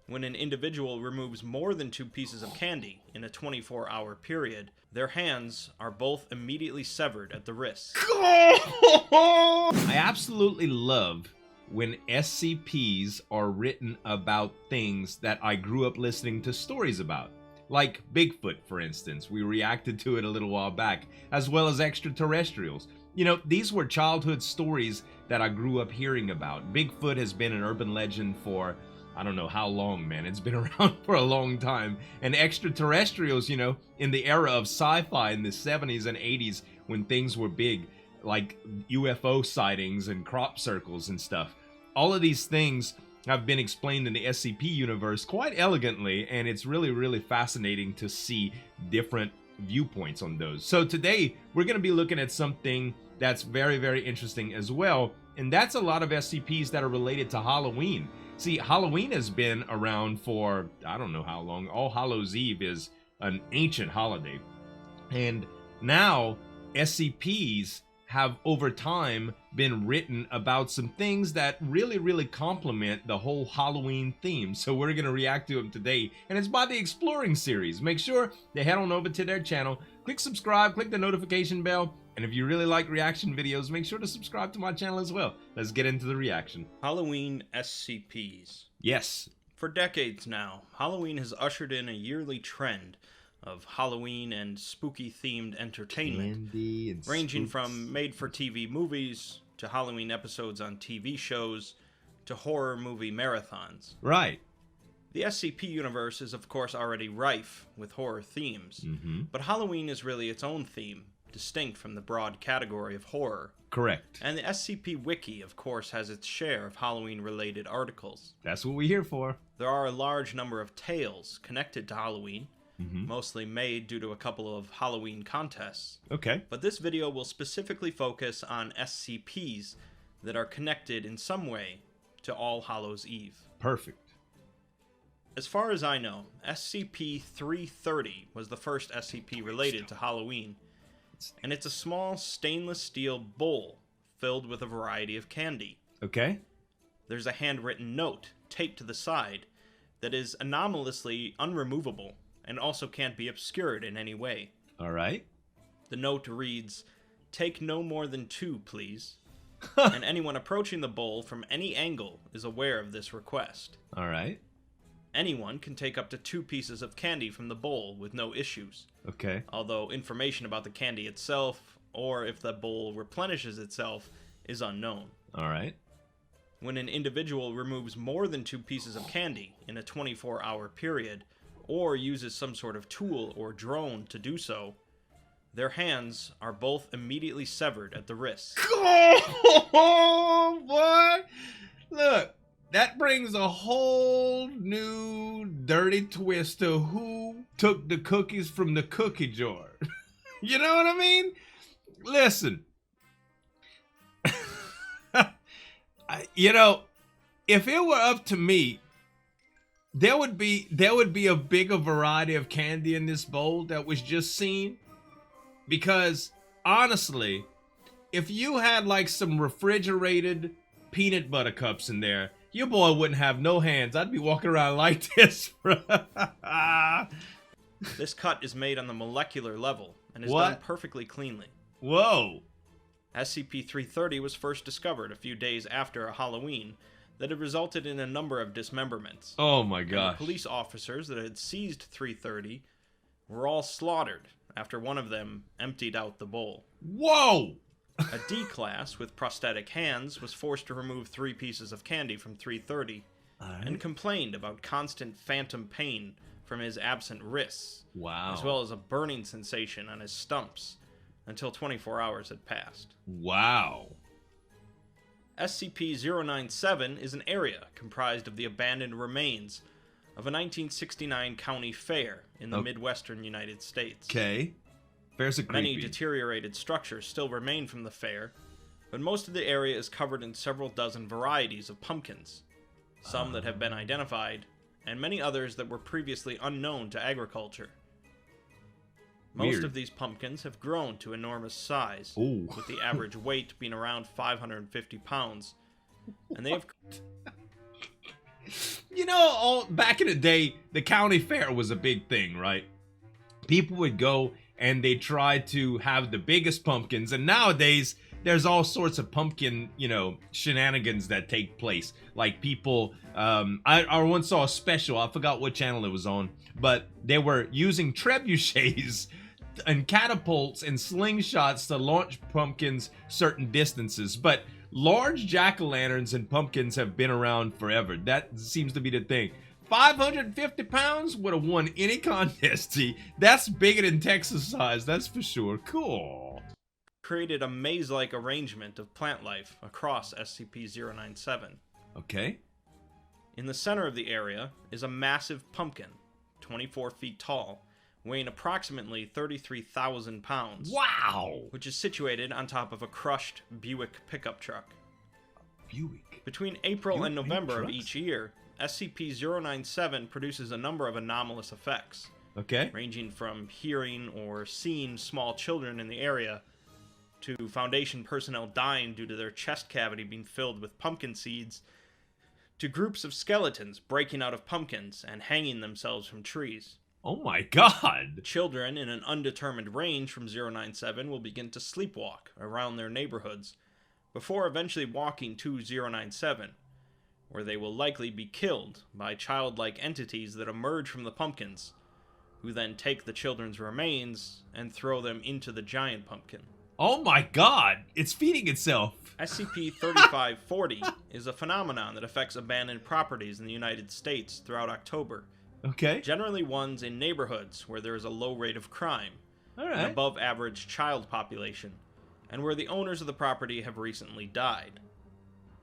When an individual removes more than 2 pieces of candy in a 24-hour period, their hands are both immediately severed at the wrists. I absolutely love when SCPs are written about things that I grew up listening to stories about. Like Bigfoot, for instance. We reacted to it a little while back, as well as extraterrestrials. You know, these were childhood stories that I grew up hearing about. Bigfoot has been an urban legend for, I don't know how long, man. It's been around for a long time. And extraterrestrials, you know, in the era of sci-fi in the 70s and 80s when things were big, like UFO sightings and crop circles and stuff. All of these things have been explained in the SCP universe quite elegantly, and it's really, really fascinating to see different viewpoints on those. So today, we're going to be looking at something that's very, very interesting as well, and that's a lot of SCPs that are related to Halloween. See, Halloween has been around for, I don't know how long. All Hallows Eve is an ancient holiday. And now, SCPs have over time been written about some things that really, really complement the whole Halloween theme. So we're going to react to them today. And it's by the Exploring series. Make sure to head on over to their channel, click subscribe, click the notification bell. And if you really like reaction videos, make sure to subscribe to my channel as well. Let's get into the reaction. Halloween SCPs. Yes. For decades now, Halloween has ushered in a yearly trend of Halloween and spooky-themed entertainment, ranging from made-for-TV movies, to Halloween episodes on TV shows, to horror movie marathons. Right. The SCP universe is of course already rife with horror themes, but Halloween is really its own theme, distinct from the broad category of horror. Correct. And the SCP Wiki, of course, has its share of Halloween-related articles. That's what we're here for. There are a large number of tales connected to Halloween, mostly made due to a couple of Halloween contests. Okay. But this video will specifically focus on SCPs that are connected in some way to All Hallows Eve. Perfect. As far as I know, SCP-330 was the first SCP related to Halloween, and it's a small stainless steel bowl filled with a variety of candy. Okay. There's a handwritten note taped to the side that is anomalously unremovable and also can't be obscured in any way. All right. The note reads, "Take no more than 2, please." And anyone approaching the bowl from any angle is aware of this request. All right. Anyone can take up to 2 pieces of candy from the bowl with no issues. Okay. Although information about the candy itself, or if the bowl replenishes itself, is unknown. All right. When an individual removes more than 2 pieces of candy in a 24-hour period, or uses some sort of tool or drone to do so, their hands are both immediately severed at the wrists. Oh, boy! Look, that brings a whole new dirty twist to who took the cookies from the cookie jar. You know what I mean? Listen. You know, if it were up to me, there would be a bigger variety of candy in this bowl that was just seen. Because honestly, if you had like some refrigerated peanut butter cups in there, your boy wouldn't have no hands. I'd be walking around like this, bro. This cut is made on the molecular level and is done perfectly cleanly. Whoa. SCP-330 was first discovered a few days after a Halloween that had resulted in a number of dismemberments. Oh my gosh. The police officers that had seized 330 were all slaughtered after one of them emptied out the bowl. Whoa! A D-class with prosthetic hands was forced to remove 3 pieces of candy from 330 and complained about constant phantom pain from his absent wrists, as well as a burning sensation on his stumps until 24 hours had passed. Wow. SCP-097 is an area comprised of the abandoned remains of a 1969 county fair in the Midwestern United States. Okay. Fair's a creepy. Many deteriorated structures still remain from the fair, but most of the area is covered in several dozen varieties of pumpkins, some that have been identified, and many others that were previously unknown to agriculture. Most of these pumpkins have grown to enormous size, with the average weight being around 550 pounds, and they have... You know, back in the day, the county fair was a big thing, right? People would go and they try to have the biggest pumpkins, and nowadays there's all sorts of pumpkin, shenanigans that take place. Like people, I once saw a special, I forgot what channel it was on, but they were using trebuchets and catapults and slingshots to launch pumpkins certain distances. But large jack-o'-lanterns and pumpkins have been around forever. That seems to be the thing. 550 pounds would have won any contest. See, that's bigger than Texas size, that's for sure. Cool. Created a maze-like arrangement of plant life across SCP-097. Okay. In the center of the area is a massive pumpkin, 24 feet tall, weighing approximately 33,000 pounds. Wow! Which is situated on top of a crushed Buick pickup truck. Buick? Between April and November of each year, SCP-097 produces a number of anomalous effects. Okay. Ranging from hearing or seeing small children in the area, to Foundation personnel dying due to their chest cavity being filled with pumpkin seeds, to groups of skeletons breaking out of pumpkins and hanging themselves from trees. Oh my god! Children in an undetermined range from 097 will begin to sleepwalk around their neighborhoods, before eventually walking to 097, where they will likely be killed by childlike entities that emerge from the pumpkins, who then take the children's remains and throw them into the giant pumpkin. Oh my god! It's feeding itself! SCP-3540 is a phenomenon that affects abandoned properties in the United States throughout October. Okay. Generally ones in neighborhoods where there is a low rate of crime, Alright. an above average child population, and where the owners of the property have recently died.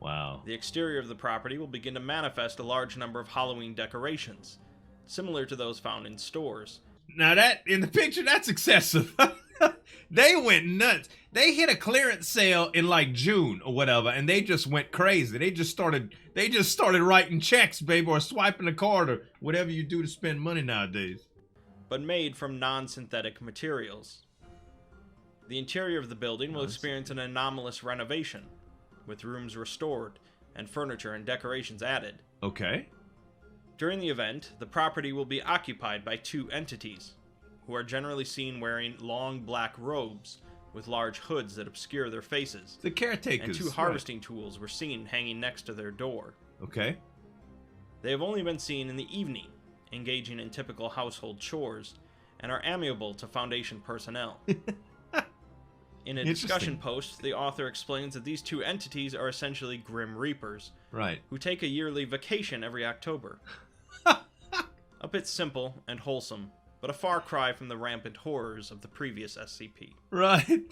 Wow. The exterior of the property will begin to manifest a large number of Halloween decorations, similar to those found in stores. Now that, in the picture, that's excessive. They went nuts. They hit a clearance sale in like June or whatever, and they just went crazy. They just started writing checks, baby, or swiping the card, or whatever you do to spend money nowadays. But made from non-synthetic materials. The interior of the building will experience an anomalous renovation, with rooms restored and furniture and decorations added. Okay. During the event, the property will be occupied by two entities, who are generally seen wearing long black robes with large hoods that obscure their faces. The caretakers. And two harvesting tools were seen hanging next to their door. Okay. They have only been seen in the evening, engaging in typical household chores, and are amiable to Foundation personnel. In a discussion post, the author explains that these two entities are essentially Grim Reapers, right, who take a yearly vacation every October. A bit simple and wholesome, but a far cry from the rampant horrors of the previous SCP. Right.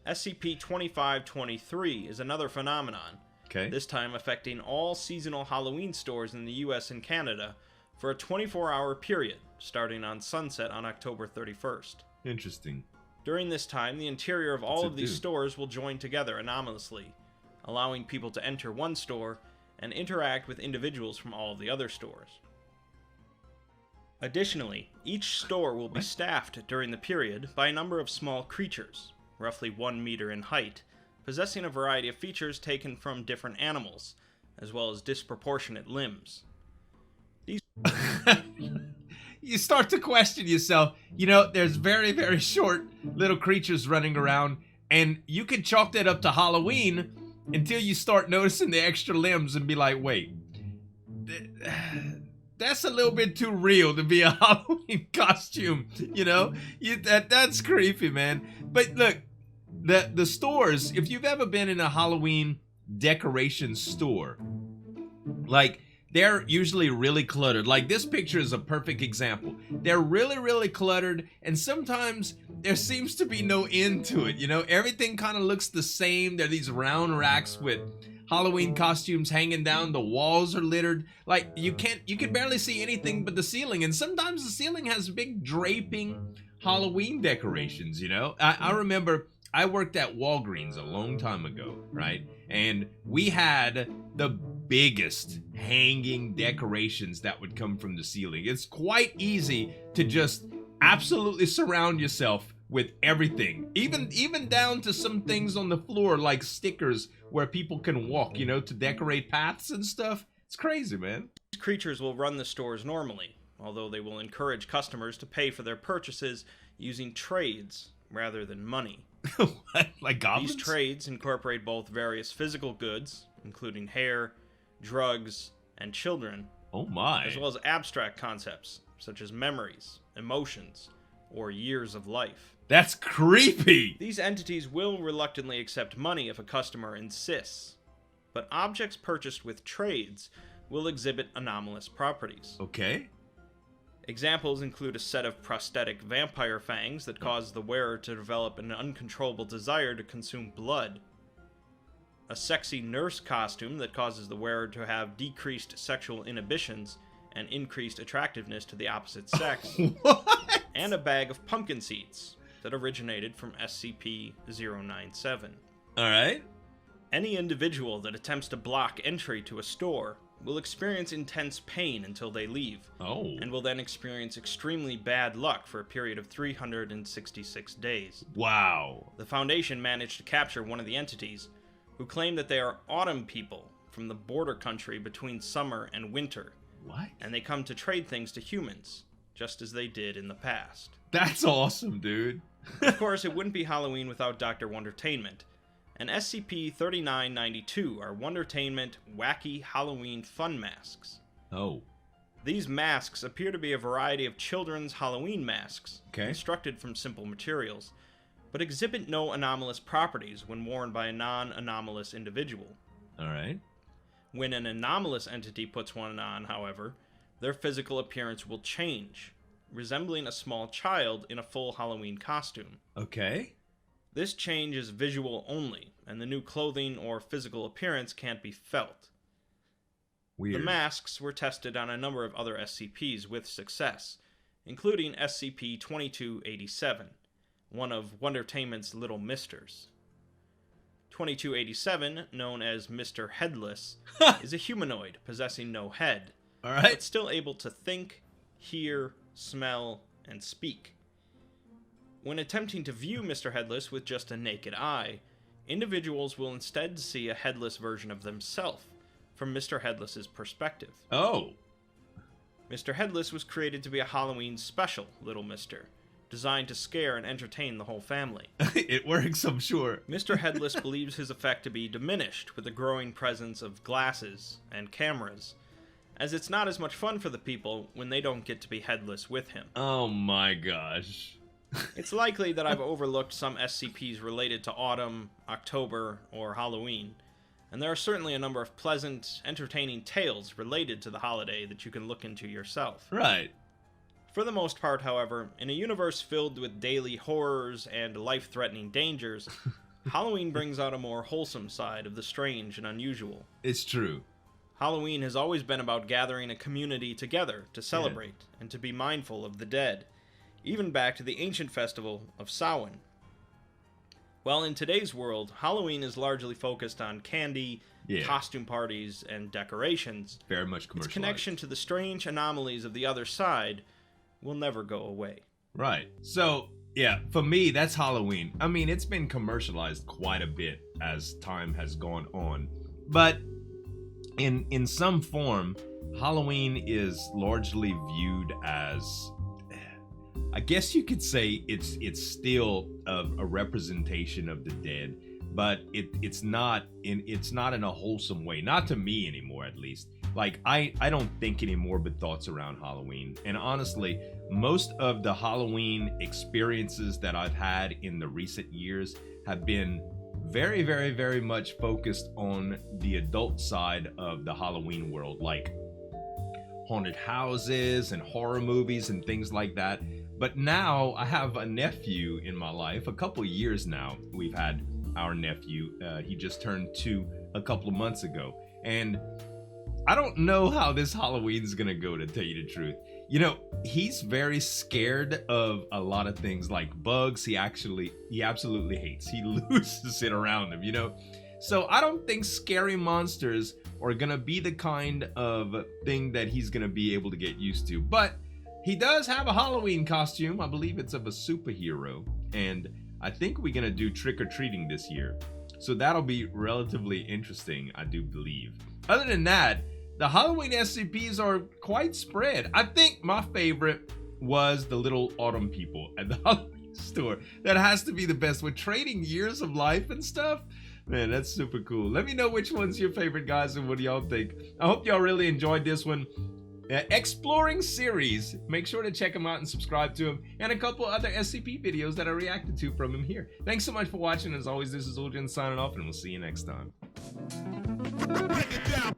SCP-2523 is another phenomenon, okay, this time affecting all seasonal Halloween stores in the US and Canada for a 24-hour period, starting on sunset on October 31st. Interesting. During this time, the interior of all of these stores will join together anomalously, allowing people to enter one store and interact with individuals from all of the other stores. Additionally, each store will be staffed during the period by a number of small creatures, roughly 1 meter in height, possessing a variety of features taken from different animals, as well as disproportionate limbs. These You start to question yourself. You know, there's very, very short little creatures running around, and you can chalk that up to Halloween until you start noticing the extra limbs and be like, wait, that's a little bit too real to be a Halloween costume, you know? That's creepy, man. But look, the stores, if you've ever been in a Halloween decoration store, like, they're usually really cluttered. Like, this picture is a perfect example. They're really, really cluttered, and sometimes there seems to be no end to it, you know? Everything kind of looks the same. There are these round racks with Halloween costumes hanging down. The walls are littered. Like, you can barely see anything but the ceiling, and sometimes the ceiling has big draping Halloween decorations, you know? I remember I worked at Walgreens a long time ago, right? And we had the biggest hanging decorations that would come from the ceiling. It's quite easy to just absolutely surround yourself with everything, even down to some things on the floor like stickers where people can walk, you know, to decorate paths and stuff. It's crazy, man. These creatures will run the stores normally, although they will encourage customers to pay for their purchases using trades rather than money. What? Like goblins? These trades incorporate both various physical goods, including hair, drugs, and children, Oh my. as well as abstract concepts, such as memories, emotions, or years of life. That's creepy. These entities will reluctantly accept money if a customer insists, but objects purchased with trades will exhibit anomalous properties. Okay. Examples include a set of prosthetic vampire fangs that cause the wearer to develop an uncontrollable desire to consume blood, a sexy nurse costume that causes the wearer to have decreased sexual inhibitions and increased attractiveness to the opposite sex, What? and a bag of pumpkin seeds that originated from SCP-097. Alright. Any individual that attempts to block entry to a store will experience intense pain until they leave, Oh. and will then experience extremely bad luck for a period of 366 days. Wow. The Foundation managed to capture one of the entities, who claim that they are autumn people from the border country between summer and winter, What? and they come to trade things to humans, just as they did in the past. That's awesome, dude. Of course, it wouldn't be Halloween without Dr. Wondertainment, and SCP-3992 are Wondertainment Wacky Halloween Fun Masks. Oh. These masks appear to be a variety of children's Halloween masks, Okay. constructed from simple materials, but exhibit no anomalous properties when worn by a non-anomalous individual. Alright. When an anomalous entity puts one on, however, their physical appearance will change, resembling a small child in a full Halloween costume. Okay. This change is visual only, and the new clothing or physical appearance can't be felt. Weird. The masks were tested on a number of other SCPs with success, including SCP-2287, one of Wondertainment's Little Misters. 2287, known as Mr. Headless, is a humanoid possessing no head, but Alright. still able to think, hear, smell, and speak. When attempting to view Mr. Headless with just a naked eye, individuals will instead see a headless version of themselves from Mr. Headless's perspective. Oh. Mr. Headless was created to be a Halloween special, Little Mister, designed to scare and entertain the whole family. It works, I'm sure. Mr. Headless believes his effect to be diminished with the growing presence of glasses and cameras, as it's not as much fun for the people when they don't get to be headless with him. Oh my gosh. It's likely that I've overlooked some SCPs related to autumn, October, or Halloween, and there are certainly a number of pleasant, entertaining tales related to the holiday that you can look into yourself. Right. For the most part, however, in a universe filled with daily horrors and life-threatening dangers, Halloween brings out a more wholesome side of the strange and unusual. It's true. Halloween has always been about gathering a community together to celebrate and to be mindful of the dead, even back to the ancient festival of Samhain. While in today's world, Halloween is largely focused on candy, costume parties, and decorations, Very much commercialized. its connection to the strange anomalies of the other side will never go away. Right. So, yeah, for me, that's Halloween. I mean, it's been commercialized quite a bit as time has gone on. But in some form, Halloween is largely viewed as, I guess you could say it's still a representation of the dead, but it's not in a wholesome way. Not to me anymore, at least. Like, I don't think anymore but thoughts around Halloween. And honestly, most of the Halloween experiences that I've had in the recent years have been very, very, very much focused on the adult side of the Halloween world, like haunted houses and horror movies and things like that. But now I have a nephew in my life. A couple years now we've had our nephew. He just turned 2 a couple of months ago. And I don't know how this Halloween's gonna go, to tell you the truth. You know, he's very scared of a lot of things like bugs. He absolutely hates. He loses it around him, you know? So I don't think scary monsters are gonna be the kind of thing that he's gonna be able to get used to. But he does have a Halloween costume. I believe it's of a superhero. And I think we're gonna do trick-or-treating this year. So that'll be relatively interesting, I do believe. Other than that, the Halloween SCPs are quite spread. I think my favorite was the little autumn people at the Halloween store. That has to be the best with trading years of life and stuff. Man, that's super cool. Let me know which one's your favorite, guys, and what do y'all think. I hope y'all really enjoyed this one. Exploring series. Make sure to check him out and subscribe to him, and a couple other SCP videos that I reacted to from him here. Thanks so much for watching. As always, this is Zueljin signing off, and we'll see you next time. Break it down.